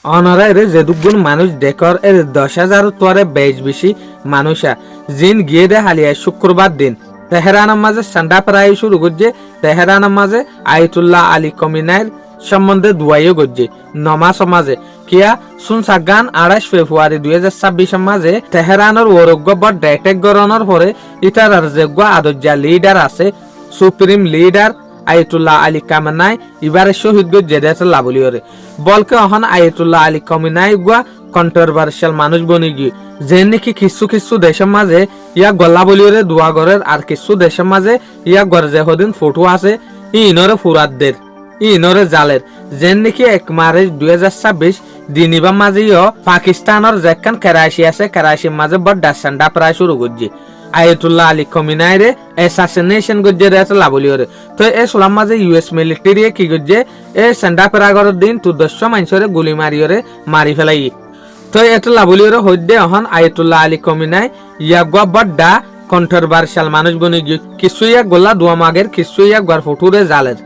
অনারের যে দুগুণ মানুষ দেখর এর 10,000 তোরে বেশি মানুষা জিন গিয়ে দে হালিয়া শুক্রবার দিন তেহরানের মাঝে সান্ডা প্রায় শুরু করছে। তেহরানের মাঝে আয়াতুল্লাহ আলী কমিনাইর সম্বন্ধে দুয়াইও করছে নমাজ মাঝে কিয়া সুন সাগান 28 ফেব্রুয়ারি 2026 মাঝে তেহরানের ওরজ্ঞ বড় ডেটেক গরনের পরে ইটার যোগ্য আদর্জা লিডার আছে সুপ্রিম লিডার আয়াতুল্লাহ আলী কামেনাই এবারে শহীদ গজ্জেদেশ লাভলিওরে বলকে অহন আয়াতুল্লাহ আলী কমিনাই গুয়া কন্ট্রোভার্সিয়াল মানুষ বনি গিয়ে যে নাকি কিছু দেশের মাঝে ইয়া গল্লা বলিওরে দোয়া গরের আর কিছু দেশের মাঝে ইয়া গরজে হদিন ফটো আছে ইনরে ফুরাতদের ইনরে জালের যে নাকি 1 মার্চ 2026 দিনিবা মাঝেও পাকিস্তানের যেখান করাচি আছে করাচির মাঝে বড় ডাসান্ডা প্রায় শুরু করছে আয়াতুল্লাহ আলী কমিনাইরে অ্যাসাসিনেশন গজ্জে রেতে লাভলিওরে তো এ সোলাম মাঝে ইউএস মিলিটারি কি গজ্জে এ সান্ডা প্রাগরের দিন 200 মানুষরে গুলি মারিওরে মারি ফেলাই তো এটা লাভলিওরে হইদে অহন আয়াতুল্লাহ আলী কমিনাই ইয়াগুয়া বড়ডা কন্ট্রোভার্সিয়াল মানুষ বনি গিয়ে কিছু ইয়া গোল্লা দুয়া মাগের কিছু ইয়া গড় ফুটুরে জালের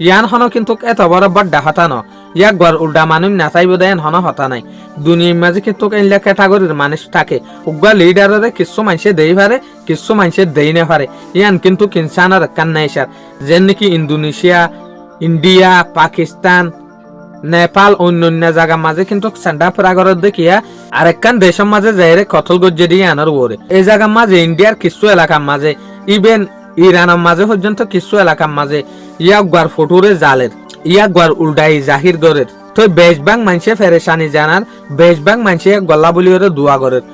ইয়ান হন কিন্তু এত বড় বড়ডা হতা ন ইয়া গড় উল্টা মানুষ না চাইব দেন হন হতা নাই দুনিয়ার মাঝে কিন্তু এনলা ক্যাটাগরির মানুষ থাকে উগা লিডারে কিছু মানুষে দেই পারে কিছু মানুষে দেই না পারে ইয়ান কিন্তু কিনসানের কান্নাইসার যেন নাকি ইন্দোনেশিয়া ইন্ডিয়া পাকিস্তান নেপাল অন্যান্য জায়গার মাঝে কিন্তু সান্ডা প্রাগরের দেখিয়া আরেকখান দেশের মাঝে যাইরে কতল গজ্জে দিয়ে আনার ওরে এই জায়গার মাঝে ইন্ডিয়ার কিছু এলাকার মাঝে ইভেন ইরানের মাঝে পর্যন্ত কিছু এলাকার মাঝে ইয়া গার ফটোরে জালের ইয়া গার উল্টাই জাহির গরের তো বেশবাং মানুষে ফেরেশানি জানার বেশবাং মানুষে গল্লা বলি ওরে দোয়া গরের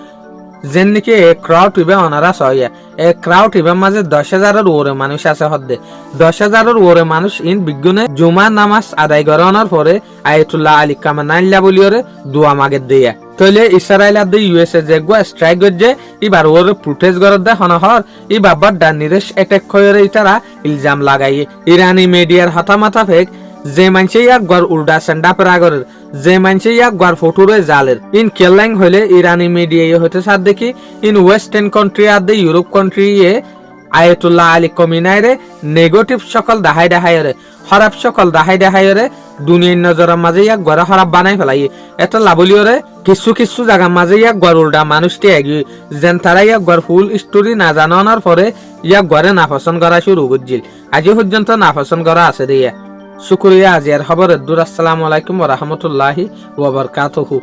যেন নাকি a crowd eBay অনারা সহিয়া a crowd ইবে মাঝে 10,000 ওরে মানুষ আছে হদ্দে 10,000 ওরে মানুষ ইন বিজ্ঞানে জুমা নামাজ আদায় করানোর পরে আয়াতুল্লাহ আলী কামেনাইল্লা বলি ওরে দোয়া মাগে দেয়া তইলে ইসরায়েল আদে ইউএসএ যে গো স্ট্রাইক গজ্জে এবার ওরে প্রোটেস্ট গরদ দে হনহর ই বাবার ডানিরেশ অ্যাটাক কইরে ইতারা ইলজাম লাগাইয়ে ইরানি মিডিয়ার হতামাতা ফেক যে মানছে ইয়াক গড় উল্টা সান্ডা প্রাগরের যে মানছে ইয়াক গড় ফটোরে জালের ইন কেলাইং হইলে ইরানি মিডিয়া হতে সাথ দেখি ইন ওয়েস্টার্ন কান্ট্রি আর দে ইউরোপ কান্ট্রি এ আয়াতুল্লাহ আলী কমিনাইরে নেগেটিভ সকল দাহাই দাহাইরে খারাপ সকল দাহাই দাহাইরে দুনিয়ার নজরের মাঝে ইয়াক গড় খারাপ বানাই ফেলাই এটা লাভলিওরে কিছু জায়গার মাঝে ইয়াক গড় উল্টা মানুষটি এগিয়ে যেন তারা ইয়াক গড় ফুল স্টোরি না জানানোর পরে ইয়াক গড়ে নাপসন্দ করা শুরু করছিল আজ পর্যন্ত নাপসন্দ করা আছে দিয়া শুক্রিয়া আজিয়ার খবরের দূর। আসসালামু আলাইকুম ওয়া রাহমাতুল্লাহি ওয়া বারাকাতুহু।